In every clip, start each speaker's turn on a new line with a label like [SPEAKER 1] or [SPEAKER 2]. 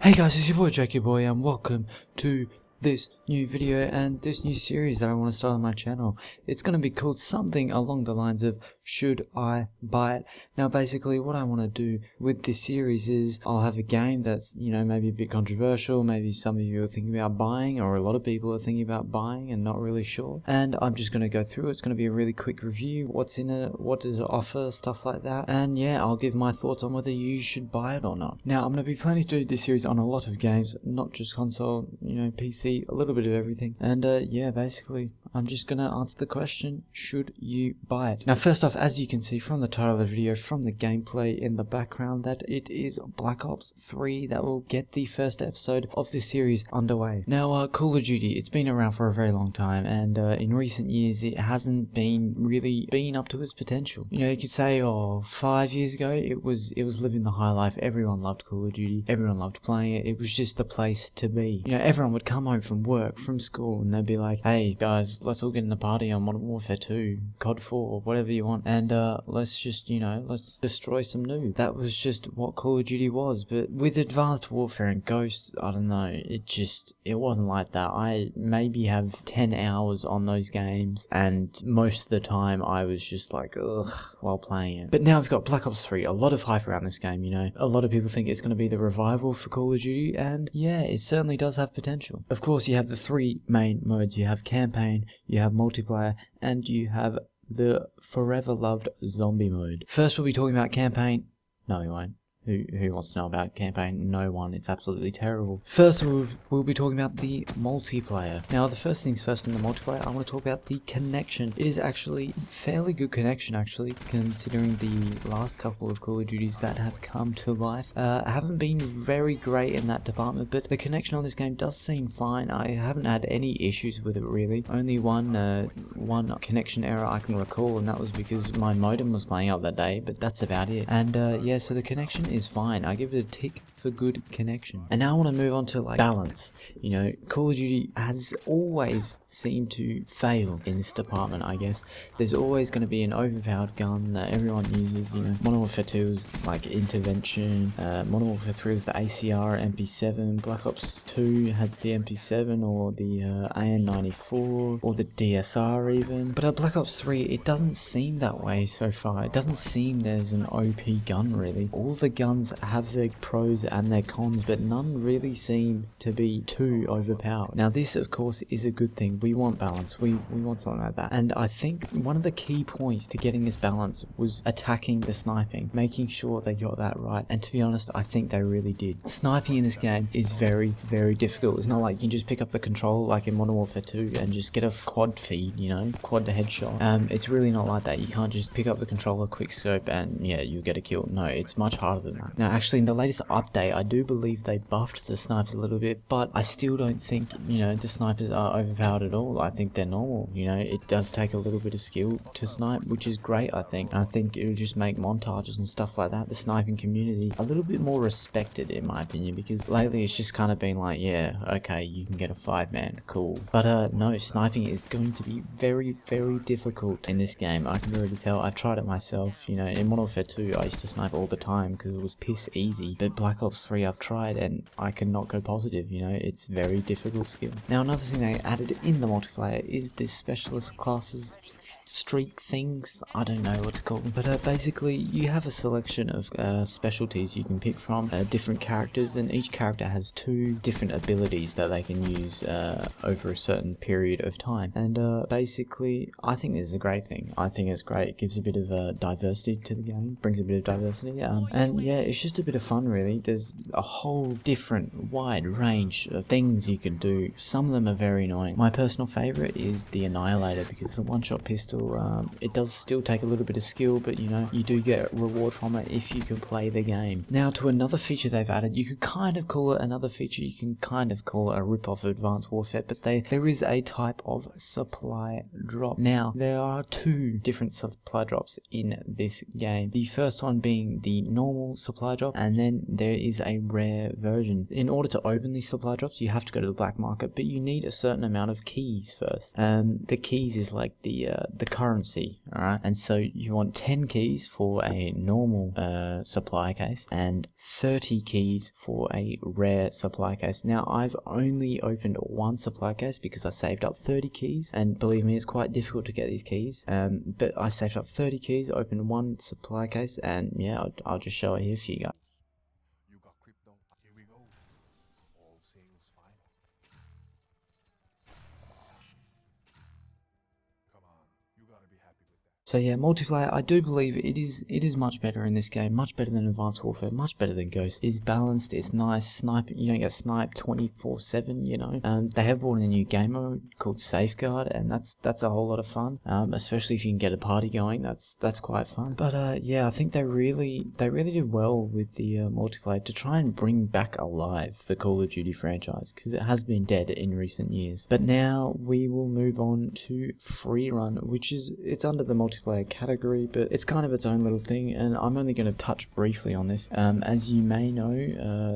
[SPEAKER 1] Hey guys, it's your boy Jackie Boy and welcome to this new video and this new series that I want to start on my channel. It's going to be called something along the lines of Should I Buy It? Now basically what I want to do with this series is I'll have a game that's, maybe a bit controversial, maybe some of you are thinking about buying, or a lot of people are thinking about buying and not really sure. And I'm just going to go through it. It's going to be a really quick review, what's in it, what does it offer, stuff like that. And yeah, I'll give my thoughts on whether you should buy it or not. Now I'm going to be planning to do this series on a lot of games, not just console, PC, a little bit of everything. And yeah, basically I'm just gonna answer the question, should you buy it? Now first off, as you can see from the title of the video, from the gameplay in the background, that it is Black Ops 3 that will get the first episode of this series underway. Now Call of Duty, it's been around for a very long time, and in recent years it hasn't been really been up to its potential. You could say 5 years ago it was living the high life. Everyone loved Call of Duty, everyone loved playing it. It was just the place to be. Everyone would come home from work, from school, and they'd be like, hey guys, let's all get in the party on Modern Warfare 2, COD 4, whatever you want, and let's just, let's destroy some noobs. That was just what Call of Duty was. But with Advanced Warfare and Ghosts, I don't know, it wasn't like that. I maybe have 10 hours on those games, and most of the time I was just like, ugh, while playing it. But now we've got Black Ops 3, a lot of hype around this game, A lot of people think it's going to be the revival for Call of Duty, and yeah, it certainly does have potential. Of course, you have the three main modes. You have campaign, you have multiplayer, and you have the forever loved zombie mode. First we'll be talking about campaign. No, we won't. Who wants to know about campaign? No one. It's absolutely terrible. First, we'll be talking about the multiplayer. Now, the first things first in the multiplayer, I want to talk about the connection. It is actually fairly good connection, actually, considering the last couple of Call of Duties that have come to life. Haven't been very great in that department, but the connection on this game does seem fine. I haven't had any issues with it, really. Only one connection error I can recall, and that was because my modem was playing up that day, but that's about it. And yeah, so the connection is fine. I give it a tick for good connection. And now I want to move on to balance. Call of Duty has always seemed to fail in this department, I guess. There's always going to be an overpowered gun that everyone uses. Modern Warfare 2 is like intervention, Modern Warfare 3 was the ACR, MP7, Black Ops 2 had the MP7 or the AN94 or the DSR even. But Black Ops 3, it doesn't seem that way so far. It doesn't seem there's an OP gun really. All the guns have their pros and their cons, but none really seem to be too overpowered. Now this of course is a good thing. We want balance. We want something like that. And I think one of the key points to getting this balance was attacking the sniping, making sure they got that right. And to be honest, I think they really did. Sniping in this game is very, very difficult. It's not like you can just pick up the controller like in Modern Warfare 2 and just get a quad feed, quad to headshot. It's really not like that. You can't just pick up the controller, quick scope, and yeah, you get a kill. No, it's much harder than that. Now actually in the latest update, I do believe they buffed the snipers a little bit, but I still don't think, the snipers are overpowered at all. I think they're normal. It does take a little bit of skill to snipe, which is great, I think. I think it'll just make montages and stuff like that, the sniping community, a little bit more respected in my opinion, because lately it's just kind of been like, yeah, okay, you can get a 5-man, cool. But no, sniping is going to be very, very difficult in this game. I can already tell. I've tried it myself. In Modern Warfare 2 I used to snipe all the time because it was piss easy, but Black Ops 3 I've tried and I cannot go positive. It's very difficult skill. Now another thing they added in the multiplayer is this specialist classes streak things. I don't know what to call them, but basically you have a selection of specialties you can pick from, different characters, and each character has 2 different abilities that they can use over a certain period of time. And basically I think this is a great thing. I think it's great. It gives a bit of diversity to the game, brings a bit of diversity, and yeah, it's just a bit of fun really. There's a whole different wide range of things you can do. Some of them are very annoying. My personal favourite is the Annihilator, because it's a one-shot pistol. It does still take a little bit of skill, but you do get a reward from it if you can play the game. Now to another feature they've added, you could kind of call it another feature, you can kind of call it a rip-off of Advanced Warfare, but there is a type of supply drop. Now there are 2 different supply drops in this game. The first one being the normal normal supply drop, and then there is a rare version. In order to open these supply drops, you have to go to the black market, but you need a certain amount of keys first. The keys is like the currency, alright? And so you want 10 keys for a normal supply case and 30 keys for a rare supply case. Now I've only opened one supply case because I saved up 30 keys, and believe me, it's quite difficult to get these keys, but I saved up 30 keys, opened one supply case, and yeah, I'll just show it here for you guys.
[SPEAKER 2] You got crypto. Here we go. All things final. Come on, you gotta be happy with that.
[SPEAKER 1] So yeah, multiplayer, I do believe it is much better in this game, much better than Advanced Warfare, much better than Ghost. It's balanced, it's nice, sniping, you don't get sniped 24/7, you know. They have brought in a new game mode called Safeguard, and that's a whole lot of fun, especially if you can get a party going, that's quite fun. But yeah, I think they really did well with the multiplayer to try and bring back alive the Call of Duty franchise, because it has been dead in recent years. But now we will move on to Free Run, which it's under the multiplayer category, but it's kind of its own little thing, and I'm only going to touch briefly on this. As you may know,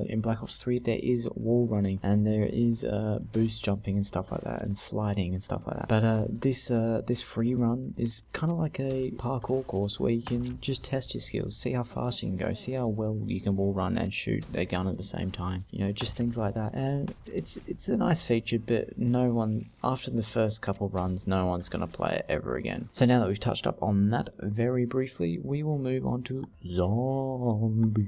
[SPEAKER 1] in Black Ops 3 there is wall running, and there is boost jumping and stuff like that, and sliding and stuff like that. But this Free Run is kind of like a parkour course where you can just test your skills, see how fast you can go, see how well you can wall run and shoot a gun at the same time, you know, just things like that. And it's a nice feature, but no one, after the first couple runs, no one's going to play it ever again. So now that we've touched up on that very briefly, we will move on to zombies.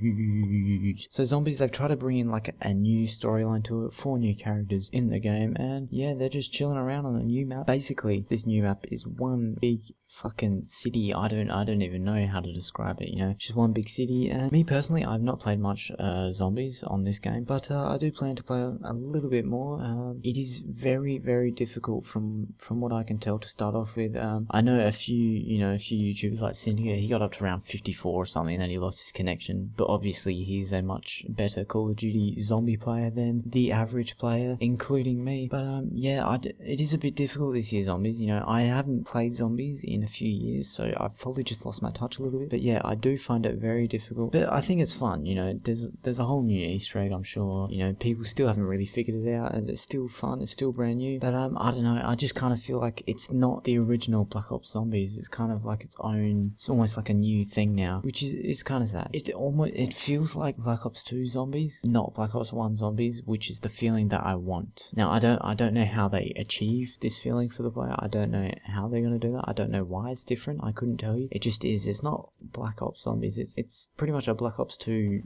[SPEAKER 1] So zombies, they've tried to bring in like a new storyline to it, 4 new characters in the game, and yeah, they're just chilling around on a new map. Basically, this new map is one big fucking city. I don't even know how to describe it, you know, just one big city. And me personally, I've not played much zombies on this game, but I do plan to play a little bit more. It is very difficult from what I can tell to start off with. I know a few YouTubers like Syndicate, he got up to around 54 or something, and then he lost his connection, but obviously he's a much better Call of Duty zombie player than the average player, including me. But yeah, it is a bit difficult this year, zombies, you know. I haven't played zombies in a few years, so I've probably just lost my touch a little bit, but yeah, I do find it very difficult, but I think it's fun, you know. There's a whole new Easter egg, I'm sure, you know, people still haven't really figured it out, and it's still fun, it's still brand new, but I don't know, I just kind of feel like it's not the original Black Ops Zombies. It's kind of like its own, it's almost like a new thing now, which is kind of sad. It feels like Black Ops 2 Zombies, not Black Ops 1 Zombies, which is the feeling that I want. Now, I don't know how they achieve this feeling for the player. I don't know how they're going to do that. I don't know why it's different. I couldn't tell you. It just is. It's not Black Ops Zombies. It's pretty much a Black Ops 2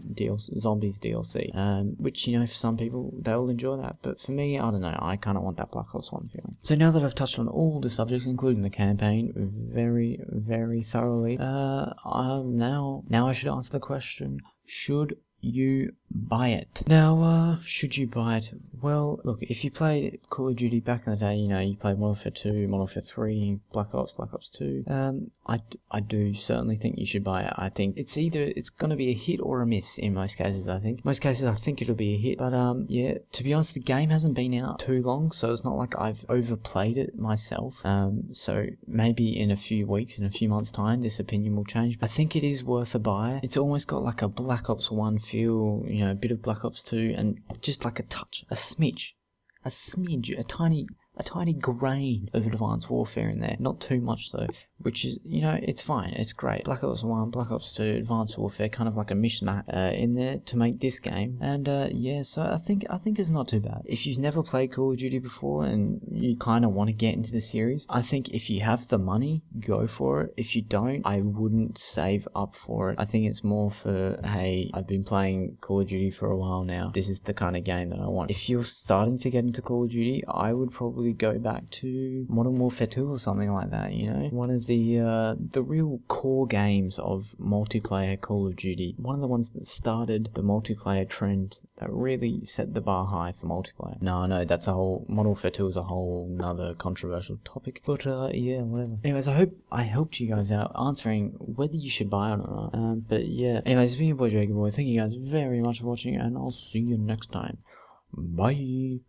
[SPEAKER 1] Zombies DLC, which, you know, for some people, they'll enjoy that, but for me, I don't know. I kind of want that Black Ops 1 feeling. So now that I've touched on all the subjects, including the campaign, very thoroughly, now I should answer the question, should you buy it? Now, should you buy it? Well, look, if you played Call of Duty back in the day, you know, you played Modern Warfare 2, Modern Warfare 3, Black Ops 2, I do certainly think you should buy it. I think it's going to be a hit or a miss in most cases, I think. Most cases, I think it'll be a hit, but yeah, to be honest, the game hasn't been out too long, so it's not like I've overplayed it myself, so maybe in a few weeks, in a few months' time, this opinion will change, but I think it is worth a buy. It's almost got like a Black Ops 1 feel, you know, a bit of Black Ops 2, and just like a touch, a smidge, a tiny grain of Advanced Warfare in there. Not too much though, which is, you know, it's fine, it's great. Black Ops 1, Black Ops 2, Advanced Warfare, kind of like a mishmash in there to make this game. And yeah, so I think it's not too bad. If you've never played Call of Duty before and you kind of want to get into the series, I think if you have the money, go for it. If you don't, I wouldn't save up for it. I think it's more for, hey, I've been playing Call of Duty for a while now, this is the kind of game that I want. If you're starting to get into Call of Duty, I would probably go back to Modern Warfare 2 or something like that, you know? One of the real core games of multiplayer Call of Duty. One of the ones that started the multiplayer trend, that really set the bar high for multiplayer. No, I know, Modern Warfare 2 is a whole nother controversial topic, but yeah, whatever. Anyways, I hope I helped you guys out answering whether you should buy it or not. But yeah, anyways, it's been your boy Jacob Boy. Thank you guys very much for watching, and I'll see you next time. Bye.